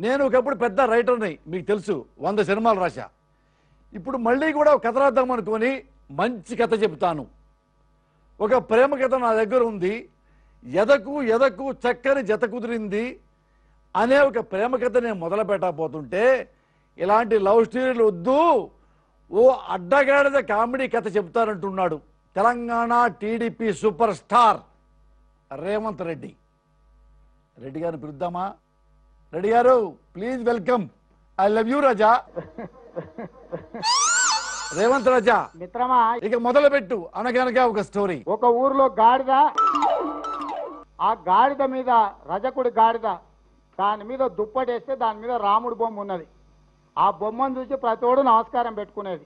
నేను ఒకప్పుడు పెద్ద రైటర్ని, మీకు తెలుసు, 100 సినిమాలు రాశా. ఇప్పుడు మళ్ళీ కూడా ఒక కథ రాద్దాం అనుకొని మంచి కథ చెప్తాను. ఒక ప్రేమ కథ నా దగ్గర ఉంది. ఎదకు ఎదకు చక్కని జత కుదిరింది అనే ఒక ప్రేమ కథ నేను మొదలు పెట్టకపోతుంటే, ఇలాంటి లవ్ స్టోరీలు వద్దు, ఓ అడ్డగాడిద కామెడీ కథ చెప్తారంటున్నాడు Telangana TDP super star Revanth Reddy. Reddy గారిని పిలుద్దామా? రెడ్డి గారు, please welcome. I love you raja. Revanth రాజా మిత్రమా, ఇక మొదలు పెట్టు. అనగనగా ఒక స్టోరీ. ఒక ఊర్లో గాడిద, ఆ గాడిద మీద రజకుడి గాడిద, దాని మీద దుప్పటేస్తే దాని మీద రాముడి బొమ్మ ఉన్నది. ఆ బొమ్మను చూసి ప్రతివాడు నమస్కారం పెట్టుకునేది.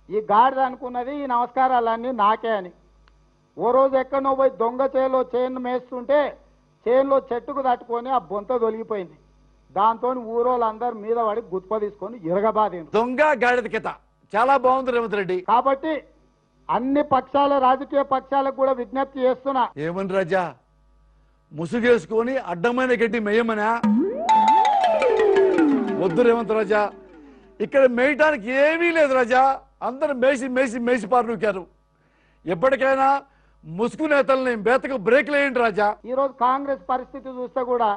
ఈ గాడిద అనుకున్నది ఈ నమస్కారాలన్నీ నాకే అని. ఓ రోజు ఎక్కడనో పోయి దొంగ చేలో చేను మేస్తుంటే చేనులో చెట్టుకు తట్టుకొని ఆ బొంత తొలగిపోయింది. దాంతో ఊరోళ్ళందరూ మీద పడి గుత్ప తీసుకొని ఇరగబాదింది. దొంగ గాడిద కథ చాలా బాగుంది రేవంత్ రెడ్డి. కాబట్టి అన్ని పక్షాల రాజకీయ పక్షాలకు కూడా విజ్ఞప్తి చేస్తున్నా. ఏమని రాజా, ముసుగేసుకొని అడ్డమైన గడ్డి మేయమనా? వద్దు రేవంత్ రాజా, ఇక్కడ మేయటానికి ఏమీ లేదు రాజా. అందరూ మేసి మేసి మేసి పారుకారు. ఎప్పటికైనా ముసుగు నేతల్ని బేతకు బ్రేక్ లేయండి రాజా. ఈరోజు కాంగ్రెస్ పరిస్థితి చూస్తే కూడా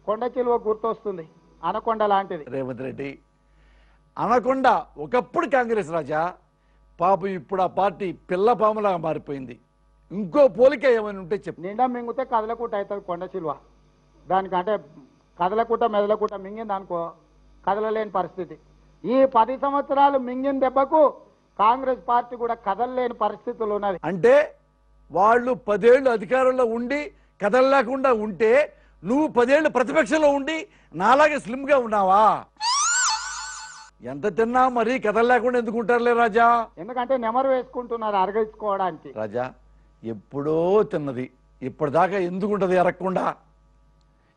కొండ చిలువ గుర్తొస్తుంది, అనకొండ లాంటిది. రేవంత్ రెడ్డి, అనకొండ ఒకప్పుడు కాంగ్రెస్ రాజా, పాపం ఇప్పుడు ఆ పార్టీ పిల్ల పాములాగా మారిపోయింది. ఇంకో పోలిక ఏమైనా ఉంటే చెప్పు. నిండా మింగితే కదలకుట అవుతుంది కొండ చిలువ. దానికంటే కదలకుట మెదలకుట మింగింది అనుకో, కదలలేని పరిస్థితి. ఈ 10 సంవత్సరాలు మింగిన దెబ్బకు కాంగ్రెస్ పార్టీ కూడా కదలలేని పరిస్థితులు ఉన్నది. అంటే వాళ్ళు 10 ఏళ్ళు అధికారంలో ఉండి కదలలేకుండా ఉంటే, నువ్వు 10 ఏళ్ళు ప్రతిపక్షంలో ఉండి నాలాగే స్లిమ్ గా ఉన్నావా? ఎంత తిన్నా మరీ కదలలేకుండా ఎందుకుంటారులే రాజా. ఎందుకంటే నెమరు వేసుకుంటున్నారు అరగించుకోవడానికి. రాజా, ఎప్పుడో తిన్నది ఇప్పటిదాకా ఎందుకుంటది ఎరగకుండా?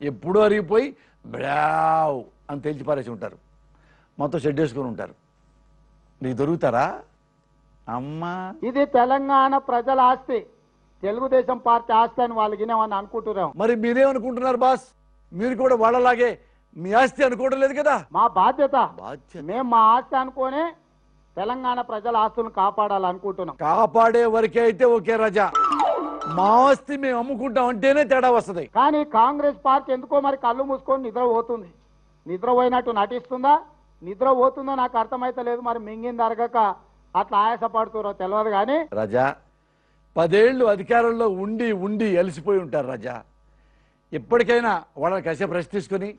ఎప్పుడో అరిగిపోయి బ్రావ్ అని తెలిసి పారేసి ఉంటారు, మొత్తం షెడ్ వేసుకొని ఉంటారు. నీకు దొరుకుతారా అమ్మా? ఇది తెలంగాణ ప్రజల ఆస్తి, తెలుగుదేశం పార్టీ ఆస్తి అని వాళ్ళకి ఏమని అనుకుంటున్నాం. మరి మీరేమనుకుంటున్నారు బాస్? మీరు కూడా వాళ్ళలాగే మీ ఆస్తి అనుకోవడం లేదు కదా? మా బాధ్యత, బాధ్యత మేము మా ఆస్తి అనుకోనే తెలంగాణ ప్రజల ఆస్తులను కాపాడాలనుకుంటున్నాం. కాపాడే వరకే అయితే ఓకే రాజా. మా ఆస్తి మేము అమ్ముకుంటాం అంటేనే తేడా వస్తుంది. కానీ కాంగ్రెస్ పార్టీ ఎందుకో మరి కళ్ళు మూసుకొని నిద్ర పోతుంది. నిద్ర పోయినట్టు నటిస్తుందా, నిద్ర పోతుందో నాకు అర్థమైతే లేదు. మరి మింగింది అరగక అట్లా ఆయాసపడుతురో తెలియదు. కానీ రాజా, 10 ఏళ్ళు అధికారంలో ఉండి ఉండి అలసిపోయి ఉంటారు రాజా. ఇప్పటికైనా వాళ్ళని కాసేపు రెస్ట్ తీసుకుని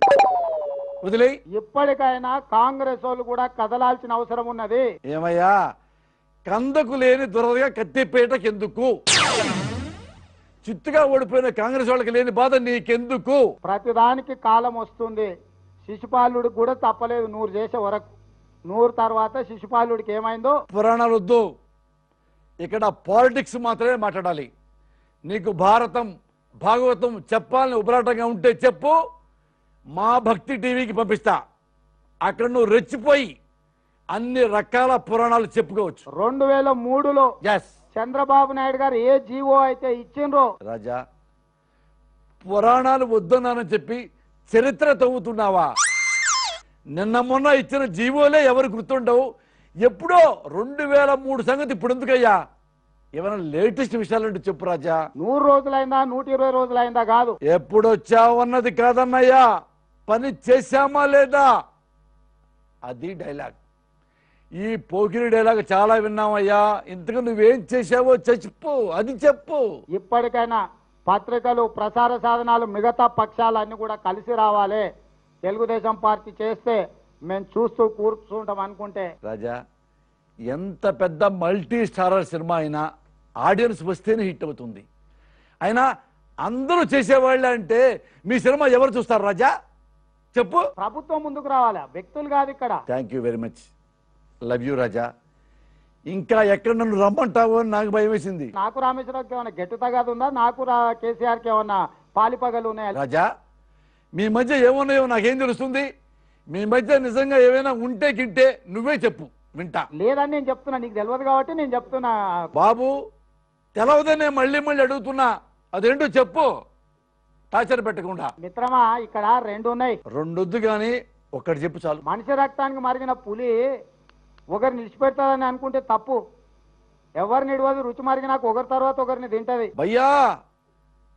వదిలే. ఇప్పటికైనా కాంగ్రెస్ వాళ్ళు కూడా కదలాల్సిన అవసరం ఉన్నది. ఏమయ్యా, కందకు లేని దురదగా కత్తిపేటకెందుకు? చిత్తుగా ఓడిపోయిన కాంగ్రెస్ వాళ్ళకి లేని బాధ నీకెందుకు? ప్రతిదానికి కాలం వస్తుంది. శిశుపాలుడికి కూడా తప్పలేదు 100 చేసే వరకు. 100 తర్వాత శిశుపాలుడికి ఏమైందో. పురాణాలు వద్దు, ఇక్కడ పాలిటిక్స్ మాత్రమే మాట్లాడాలి. నీకు భారతం భాగవతం చెప్పాలని ఉబరాటంగా ఉంటే చెప్పు, మా భక్తి టీవీకి పంపిస్తా. అక్కడ నువ్వు రెచ్చిపోయి అన్ని రకాల పురాణాలు చెప్పుకోవచ్చు. 2003లో ఎస్, చంద్రబాబు నాయుడు గారు ఏ జీవో అయితే ఇచ్చిండ్రో రాజా, పురాణాలు వద్దన్నానని చెప్పి చరిత్ర తవ్వుతున్నావా? నిన్న మొన్న ఇచ్చిన జీవోలే ఎవరు గుర్తుండవు. ఎప్పుడో 2003 సంగతి ఇప్పుడు ఎందుకయ్యా? ఏమైనా లేటెస్ట్ విషయాలంటే చెప్పు రాజా. 100 రోజులైందా 120 రోజులైందా కాదు, ఎప్పుడొచ్చావన్నది కాదన్నయ్యా, పని చేశామా లేదా అది డైలాగ్. ఈ పోకిరి డైలాగ్ చాలా విన్నామయ్యా. ఇంతకు నువ్వేం చేశావో చెప్పు, అది చెప్పు. ఇప్పటికైనా పత్రికలు ప్రసార సాధనాలు మిగతా పక్షాలన్నీ కూడా కలిసి రావాలి. తెలుగుదేశం పార్టీ చేస్తే మేము చూస్తూ కూర్చుంటాం అనుకుంటే రాజా, ఎంత పెద్ద మల్టీ స్టారర్ సినిమా అయినా ఆడియన్స్ వస్తేనే హిట్ అవుతుంది. అయినా అందరూ చేసేవాళ్ళే అంటే మీ సినిమా ఎవరు చూస్తారు రాజా చెప్పు? ప్రభుత్వం ముందుకు రావాలి, వ్యక్తులు కాదు ఇక్కడ. Thank you very much, love you raja. ఇంకా ఎక్కడ నన్ను రమ్మంటావో అని నాకు భయం వేసింది. నాకు రామేశ్వరరావుకి ఏమన్నా గెట్టు తగాదు ఉందా? నాకు కేసీఆర్కి ఏమన్నా పాలిపగలు ఉన్నాయా? రాజా, మీ మధ్య ఏమున్నాయో నాకేం తెలుస్తుంది? మీ మధ్య నిజంగా ఏమైనా ఉంటే గిట్టే నువ్వే చెప్పు, వింటా. లేదని నేను చెప్తున్నా, నీకు తెలియదు కాబట్టి నేను చెప్తున్నా. బాబు, తెలవదనే మళ్ళీ మళ్ళీ అడుగుతున్నా, అదేంటో చెప్పు. టార్చర్ పెట్టకుండా. మిత్రమా ఇక్కడ రెండు ఉన్నాయి. రెండొద్దు కానీ ఒక్కటి చెప్పు చాలు. మనిషి రక్తానికి మరిగిన పులి ఒకరిని నిలిచిపెడతాదని అనుకుంటే తప్పు. ఎవరిని ఇడవదు, రుచి మరిగినాక ఒకరి తర్వాత ఒకరిని తింటది. భయ్యా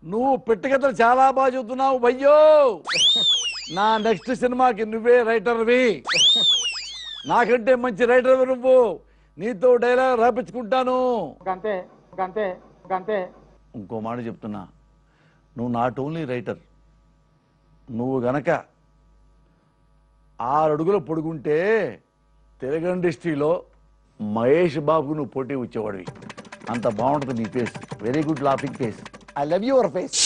నువ్వు పెట్టికథలు చాలా బాగా చెబుతున్నావు భయ్యో. నా నెక్స్ట్ సినిమాకి నువ్వే రైటర్వి. నాకంటే మంచి రైటర్ నువ్వు. నీతో డైలాగ్ రాపించుకుంటాను. గంతే గంతే గంతే. ఇంకో మాట చెప్తున్నా, నువ్వు నాట్ ఓన్లీ రైటర్, నువ్వు గనక 6 అడుగుల పొడుగుంటే తెలుగు ఇండస్ట్రీలో మహేష్ బాబుకు నువ్వు పోటీ వచ్చేవాడివి. అంత బాగుంటుంది నీ face. Very good laughing face. I love your face.